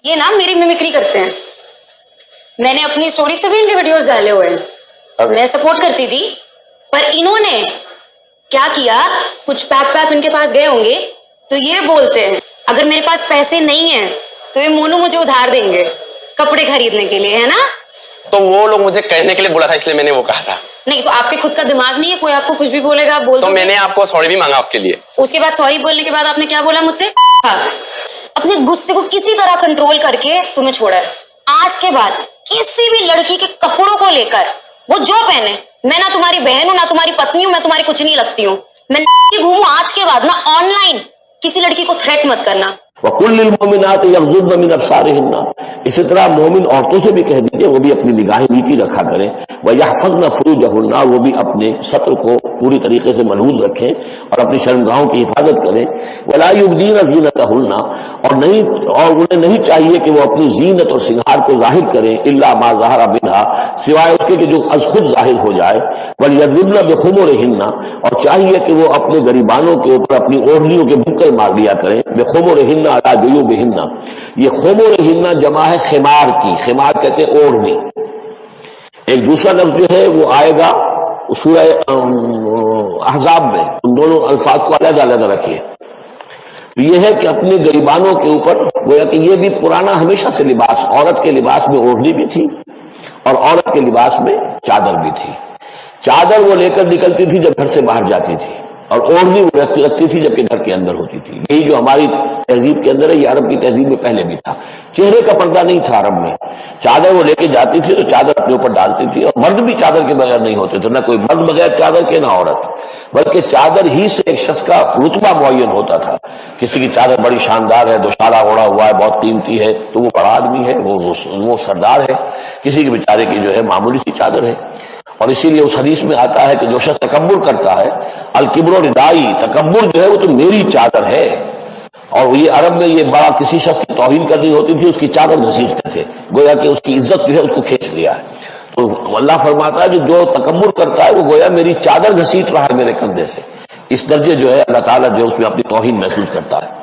یہ نا میری मिमिक्री करते हैं. मैंने अपनी स्टोरीज पे भी इनके वीडियोस डाले हुए हैं. मैं सपोर्ट करती थी, पर इन्होंने क्या किया, कुछ पैप इनके पास गए होंगे तो ये बोलते हैं अगर मेरे पास पैसे नहीं है तो ये मोनू मुझे उधार देंगे कपड़े खरीदने के लिए, है ना? तो वो लोग मुझे कहने के लिए बोला था, इसलिए मैंने वो कहा था. नहीं तो आपके खुद का दिमाग नहीं है? कोई आपको कुछ भी बोलेगा आप बोल तो दोगे? मैंने आपको सॉरी भी मांगा उसके लिए. उसके बाद सॉरी बोलने के बाद आपने क्या बोला मुझसे? अपने गुस्से को किसी तरह कंट्रोल करके तुम्हें छोड़ा है. आज के बाद किसी भी लड़की के कपड़ों को लेकर वो जो पहने, मैं ना तुम्हारी बहन हूं ना तुम्हारी पत्नी हूं, मैं तुम्हारी कुछ नहीं लगती हूँ. मैं घूमू आज के बाद ना ऑनलाइन किसी लड़की को थ्रेट मत करना. वकुल्लिल मोमिनात यग़ज़ुद्न मिन अब्सारिहिन्ना, इसी तरह मोमिन औरतों से भी कह दीजिए वो भी अपनी निगाहें नीची रखा करें. वयहफ़ज़्न फ़ुरूजहुन्ना, वो भी अपने सत्र को पूरी तरीके से महफूज रखें और अपनी शर्मगाहों की हिफाजत करें. वला युब्दीना ज़ीनतहुन्ना, और उन्हें नहीं चाहिए कि वो अपनी जीनत और सिंगार को जाहिर करें, इल्ला मा ज़हरा मिन्हा, सिवाय उसके कि जो अज़ खुद जाहिर हो जाए. वलियज़रिबन बिख़ुमुरिहिन्ना, और चाहिए कि वो अपने गरीबानों के ऊपर अपनी ओढ़नियों के बुक्कल मार लिया करें. बिख़ुमुरिहिन्ना अला जुयूबिहिन्ना, ये खुमुरिहिन्ना जमा है खिमार की. खिमार कहते हैं ओढ़नी. एक दूसरा लफ्ज जो है वो आएगा सूरह अहज़ाब में. उन दोनों अल्फाज को अलग अलग रखिए. तो ये है कि अपने गरीबानों के ऊपर गोया कि ये भी पुराना हमेशा से लिबास, औरत के लिबास में ओढ़नी भी थी और औरत के लिबास में चादर भी थी. चादर वो लेकर निकलती थी जब घर से बाहर जाती थी, और ओढ़नी वो रखती थी जबकि घर के अंदर होती थी. यही जो हमारी तहजीब के अंदर है, ये अरब की तहजीब में पहले भी था. चेहरे का पर्दा नहीं था अरब में. चादर वो लेके जाती थी तो चादर अपने ऊपर डालती थी, और मर्द भी चादर के बगैर नहीं होते थे, ना कोई मर्द बगैर चादर के ना औरत, बल्कि चादर ही से एक शख्स का रुतबा मुअय्यन होता था. किसी की चादर बड़ी शानदार है, दोशाला ओढ़ा हुआ है, बहुत कीमती है, तो वो बड़ा आदमी है, वो सरदार है. किसी के बेचारे की जो है मामूली सी चादर है. और इसीलिए उस हदीस में आता है कि जो शख्स तकब्बुर करता है, अल किब्रु रिदाई, तकब्बुर जो है वो तो मेरी चादर है. और ये अरब में ये बड़ा किसी शख्स की तौहीन करनी होती थी, उसकी चादर घसीटते थे, गोया कि उसकी इज्जत जो है उसको खींच लिया है. तो अल्लाह फरमाता है कि जो तकब्बुर करता है वो गोया मेरी चादर घसीट रहा है मेरे कंधे से. इस दर्जे जो है अल्लाह ताला जो उसमें अपनी तौहीन महसूस करता है.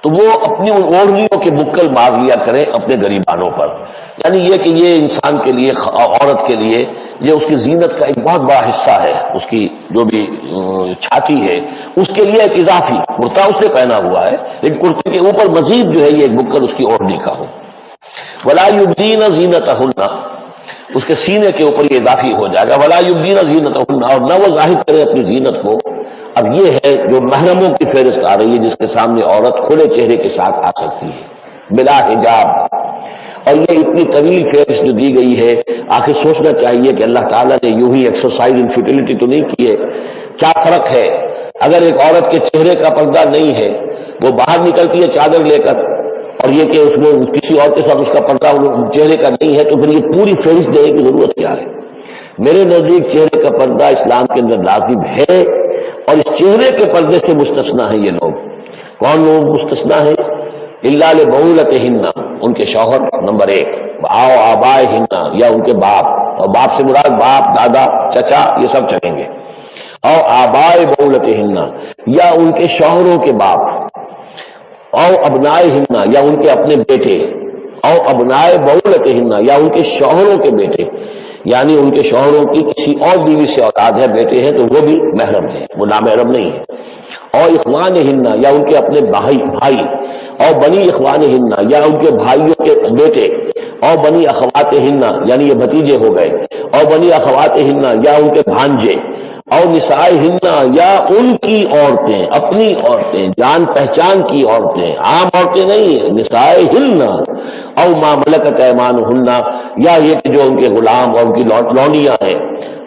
तो वो अपनी उन ओढ़नियों के बुक्कल मार लिया करें अपने गरीबानों पर. यानी ये कि ये इंसान के लिए, औरत के लिए, ये उसकी जीनत का एक बहुत बड़ा हिस्सा है. उसकी जो भी छाती है उसके लिए एक इजाफी कुर्ता उसने पहना हुआ है, लेकिन कुर्ते के ऊपर मजीद जो है ये एक बुक्कल उसकी ओढ़नी का हो. वला युब्दीना ज़ीनतहुन्ना, उसके सीने के ऊपर ये इजाफी हो जाएगा. वला युब्दीना ज़ीनतहुन्ना, और न वो जाहिर करे अपनी जीनत को. अब ये है जो महरमों की फहरिस्त आ रही है, जिसके सामने औरत खुले चेहरे के साथ आ सकती है बिला हिजाब. और ये इतनी तवील फहरिस्त जो दी गई है, आखिर सोचना चाहिए कि अल्लाह ताला ने यूं ही एक्सरसाइज इन फ्यूटिलिटी तो नहीं की है. क्या फर्क है अगर एक औरत के चेहरे का पर्दा नहीं है, वो बाहर निकलती है चादर लेकर, और ये कि उसमें किसी और के साथ उसका पर्दा चेहरे का नहीं है, तो फिर ये पूरी फहरिस्त देने की जरूरत क्या है? मेरे नजदीक चेहरे का पर्दा इस्लाम के अंदर लाजिम है, और इस चेहरे के पर्दे से मुस्तस्ना है ये लोग. कौन लोग मुस्तस्ना है? इल्ला लिबउलतिहिन्ना, उनके शौहर नंबर एक. आओ आबाए हिन्ना, या उनके बाप, और बाप से मुराद बाप, दादा, चचा, ये सब चलेंगे. और आबाए बउलतिहिन्ना, या उनके शौहरों के बाप. और अबनाए हिन्ना, या उनके अपने बेटे. और अबनाए बउलतिहिन्ना, या उनके शौहरों के बेटे. यानी उनके शौहरों की किसी और बीवी से औलाद है, बेटे हैं, तो वो भी महरम है, वो नामहरम नहीं है. और इख्वान हिन्ना, या उनके अपने भाई. और बनी इख्वान हिन्ना, या उनके भाइयों के बेटे. और बनी अखवात हिन्ना, यानी ये भतीजे हो गए. और बनी अखवात हिन्ना, या उनके भांजे. और निसाए हिन्ना, या उनकी औरतें, अपनी औरतें, जान पहचान की औरतें, आम औरतें नहीं, निसाए हिन्ना. और मा मलकत ऐमानुहुन्ना, या ये कि जो उनके गुलाम और उनकी लौंडियां हैं.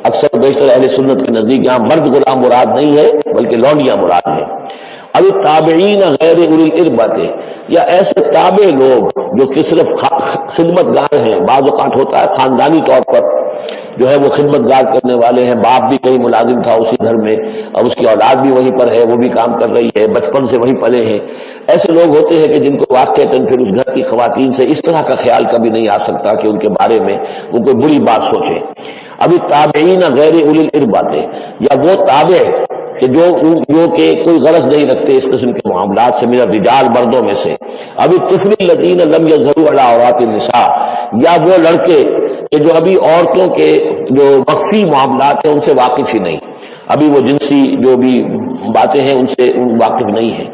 अक्सर बेशतर अहले सुन्नत के नजदीक यहाँ मर्द गुलाम मुराद नहीं है, बल्कि लौंडियां मुराद है. अभी ताबईन गैर उलिल इर्बते, या ऐसे ताबे लोग जो कि सिर्फ खिदमतगार हैं. बाज़ औक़ात होता है खानदानी तौर पर जो है वो खिदमतगार करने वाले हैं, बाप भी कहीं मुलाजिम था उसी घर में, अब उसकी औलाद भी वहीं पर है, वो भी काम कर रही है, बचपन से वहीं पले हैं. ऐसे लोग होते हैं कि जिनको वाक़ईतन फिर उस घर की ख़वातीन से इस तरह का ख्याल कभी नहीं आ सकता कि उनके बारे में वो कोई बुरी बात सोचे. अभी ताबईन गैर उलिल इर्बते, या वो ताबे کہ جو کہ کوئی غرض نہیں رکھتے اس قسم کے معاملات سے، من الرجال مردوں میں سے، اب الطفل الذین لم یظہروا علی عورات النساء، یا وہ لڑکے کہ جو ابھی عورتوں کے جو مخفی معاملات ہیں ان سے واقف ہی نہیں، ابھی وہ جنسی جو بھی باتیں ہیں ان سے واقف نہیں ہیں.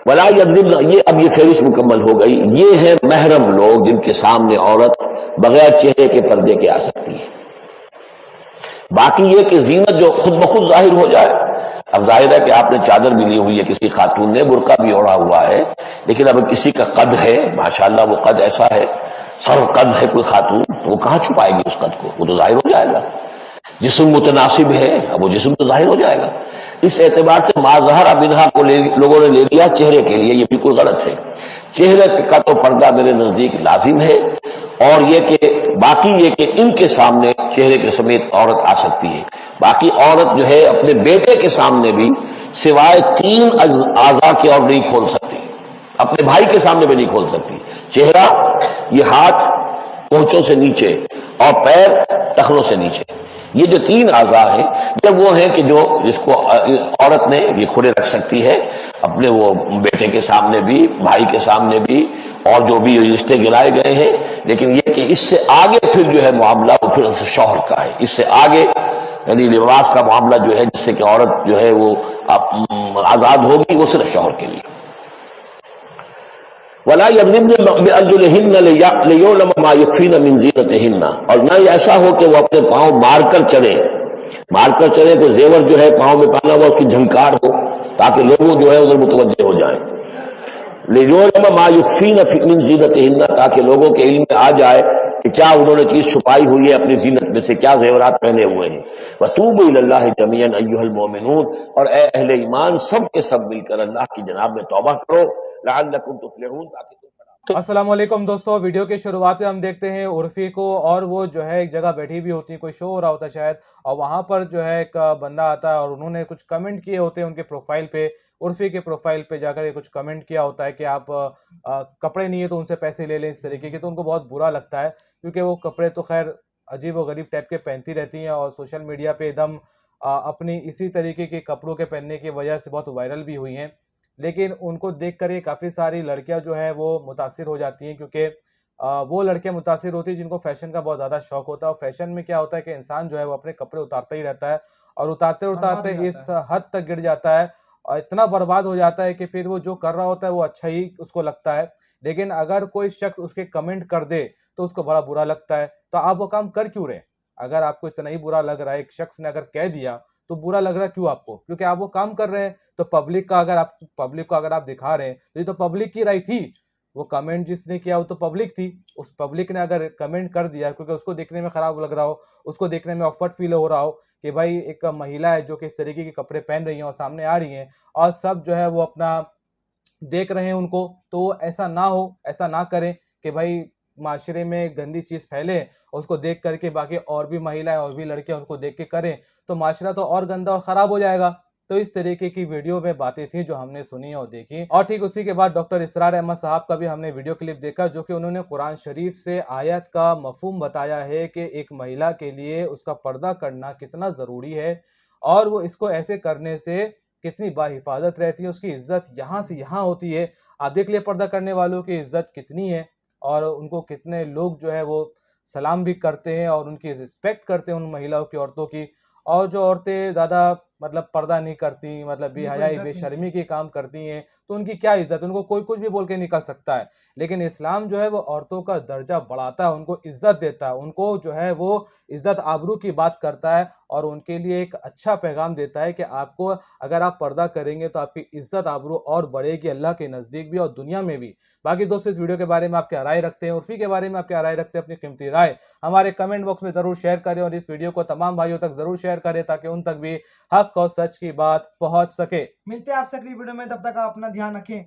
ولا یضربن، یہ اب یہ فہرست مکمل ہو گئی. یہ ہے محرم لوگ جن کے سامنے عورت بغیر چہرے کے پردے کے آ سکتی ہے. باقی یہ کہ زینت جو خود بخود ظاہر ہو جائے، اب ظاہر ہے کہ آپ نے چادر بھی لی ہوئی ہے، کسی خاتون نے برقع بھی اوڑھا ہوا ہے، لیکن اب کسی کا قد ہے، ماشاءاللہ وہ قد ایسا ہے، سر قد ہے کوئی خاتون، وہ کہاں چھپائے گی اس قد کو؟ وہ تو ظاہر ہو جائے گا. جسم متناسب ہے، اب وہ جسم تو ظاہر ہو جائے گا. اس اعتبار سے ما ظہر منہا کو لوگوں نے لے لیا چہرے کے لیے، یہ بالکل غلط ہے. چہرے کا تو پردہ میرے نزدیک لازم ہے، اور یہ کہ باقی یہ کہ ان کے سامنے چہرے کے سمیت عورت آ سکتی ہے. باقی عورت جو ہے اپنے بیٹے کے سامنے بھی سوائے 3 اعضاء کے اور نہیں کھول سکتی، اپنے بھائی کے سامنے بھی نہیں کھول سکتی. چہرہ، یہ ہاتھ پونچھوں سے نیچے، اور پیر ٹخنوں سے نیچے، یہ جو 3 اعضاء ہیں یہ وہ ہیں کہ جو جس کو عورت نے یہ کھلے رکھ سکتی ہے، اپنے وہ بیٹے کے سامنے بھی، بھائی کے سامنے بھی، اور جو بھی رشتے گرائے گئے ہیں. لیکن یہ کہ اس سے آگے پھر جو ہے معاملہ وہ پھر شوہر کا ہے. اس سے آگے یعنی لباس کا معاملہ جو ہے جس سے کہ عورت جو ہے وہ آزاد ہوگی، وہ صرف شوہر کے لیے. وَلَا يَضْرِبْنَ بِأَرْجُلِهِنَّ لِيُعْلَمَ مَا يُخْفِينَ مِنْ زِينَتِهِنَّ، اور نہ یہ ایسا ہو کہ وہ اپنے پاؤں مار کر چلے تو زیور جو ہے پاؤں میں پہنا ہوا اس کی جھنکار ہو، تاکہ لوگ جو ہے ادھر متوجہ ہو جائیں. لِيُعْلَمَ مَا يُخْفِينَ مِنْ زِينَتِهِنَّ، تاکہ لوگوں کے علم میں آ جائے کہ کیا انہوں نے چیز چھپائی ہوئی ہے اپنی زینت میں سے، کیا زیورات پہنے ہوئے ہیں. وَتُوبُوا إِلَى اللَّهِ جَمِيعًا أَيُّهَا الْمُؤْمِنُونَ، اور اے اہل ایمان سب کے سب مل کر اللہ کی جناب میں توبہ کرو، لعلکم تفلحون، تاکہ تم. السلام علیکم دوستو، ویڈیو کے شروعات میں ہم دیکھتے ہیں عرفی کو، اور وہ جو ہے ایک جگہ بیٹھی بھی ہوتی ہے، کوئی شو ہو رہا ہوتا ہے شاید، اور وہاں پر جو ہے ایک بندہ آتا ہے اور انہوں نے کچھ کمنٹ کیے ہوتے ہیں ان کے پروفائل پہ، عرفی کے پروفائل پہ جا کر کچھ کمنٹ کیا ہوتا ہے کہ آپ کپڑے نہیں ہے تو ان سے پیسے لے لیں، اس طریقے کے. تو ان کو بہت برا لگتا ہے، کیونکہ وہ کپڑے تو خیر عجیب و غریب ٹائپ کے پہنتی رہتی ہیں، اور سوشل میڈیا پہ ایک دم اپنی اسی طریقے کے کپڑوں کے پہننے کی وجہ سے بہت وائرل بھی ہوئی ہیں. لیکن ان کو دیکھ کر یہ کافی ساری لڑکیاں جو ہے وہ متاثر ہو جاتی ہیں، کیونکہ وہ لڑکیاں متاثر ہوتی ہیں جن کو فیشن کا بہت زیادہ شوق ہوتا ہے. اور فیشن میں کیا ہوتا ہے کہ انسان جو ہے وہ اپنے کپڑے اتارتا ہی رہتا ہے، اور اتارتے اس حد تک گر جاتا ہے اور اتنا برباد ہو جاتا ہے کہ پھر وہ جو کر رہا ہوتا ہے وہ اچھا ہی اس کو لگتا ہے. لیکن اگر کوئی شخص اس کے کمنٹ کر دے تو اس کو بڑا برا لگتا ہے. تو آپ وہ کام کر کیوں رہے؟ اگر آپ کو اتنا ہی برا لگ رہا ہے، ایک شخص نے اگر کہہ دیا تو برا لگ رہا ہے کیوں آپ کو؟ کیونکہ آپ وہ کام کر رہے ہیں. تو پبلک کو اگر آپ دکھا رہے ہیں تو یہ تو پبلک کی رائے تھی. وہ کمنٹ جس نے کیا وہ تو پبلک تھی. اس پبلک نے اگر کمنٹ کر دیا کیونکہ اس کو دیکھنے میں خراب لگ رہا ہو، اس کو دیکھنے میں آکورڈ فیل ہو رہا ہو کہ بھائی ایک مہیلا ہے جو کہ اس طریقے کے کپڑے پہن رہی ہیں اور سامنے آ رہی ہیں اور سب جو ہے وہ اپنا دیکھ رہے ہیں ان کو، تو ایسا نہ ہو، ایسا نہ کریں کہ بھائی معاشرے میں گندی چیز پھیلے اور اس کو دیکھ کر کے باقی اور بھی مہیلائیں اور بھی لڑکیاں اس کو دیکھ کے کریں تو معاشرہ تو اور گندا اور خراب ہو جائے گا. تو اس طریقے کی ویڈیو میں باتیں تھیں جو ہم نے سنی اور دیکھی. اور ٹھیک اسی کے بعد ڈاکٹر اسرار احمد صاحب کا بھی ہم نے ویڈیو کلپ دیکھا، جو کہ انہوں نے قرآن شریف سے آیت کا مفہوم بتایا ہے کہ ایک مہیلا کے لیے اس کا پردہ کرنا کتنا ضروری ہے، اور وہ اس کو ایسے کرنے سے کتنی باحفاظت رہتی ہے، اس کی عزت یہاں سے یہاں ہوتی ہے. آپ دیکھ لئے پردہ کرنے والوں کی عزت کتنی ہے، اور ان کو کتنے لوگ جو ہے وہ سلام بھی کرتے ہیں اور ان کی رسپیکٹ کرتے ہیں ان مہیلاؤں کی، عورتوں کی. اور جو عورتیں زیادہ مطلب پردہ نہیں کرتی، مطلب بے حیائی بے شرمی کے کام کرتی ہیں، تو ان کی کیا عزت؟ ان کو کوئی کچھ بھی بول کے نکل سکتا ہے. لیکن اسلام جو ہے وہ عورتوں کا درجہ بڑھاتا ہے، ان کو عزت دیتا ہے، ان کو جو ہے وہ عزت آبرو کی بات کرتا ہے، اور ان کے لیے ایک اچھا پیغام دیتا ہے کہ آپ کو اگر آپ پردہ کریں گے تو آپ کی عزت آبرو اور بڑھے گی اللہ کے نزدیک بھی اور دنیا میں بھی. باقی دوستو اس ویڈیو کے بارے میں آپ کیا رائے رکھتے ہیں، عرفی کے بارے میں آپ کیا رائے رکھتے ہیں؟ اپنی قیمتی رائے ہمارے کمنٹ باکس میں ضرور شیئر کریں، اور اس ویڈیو کو تمام بھائیوں تک ضرور شیئر کریں تاکہ ان تک بھی حق اور سچ کی بات پہنچ سکے. ملتے ہیں آپ سے اگلی ویڈیو میں، تب تک آپ اپنا دھیان رکھیں.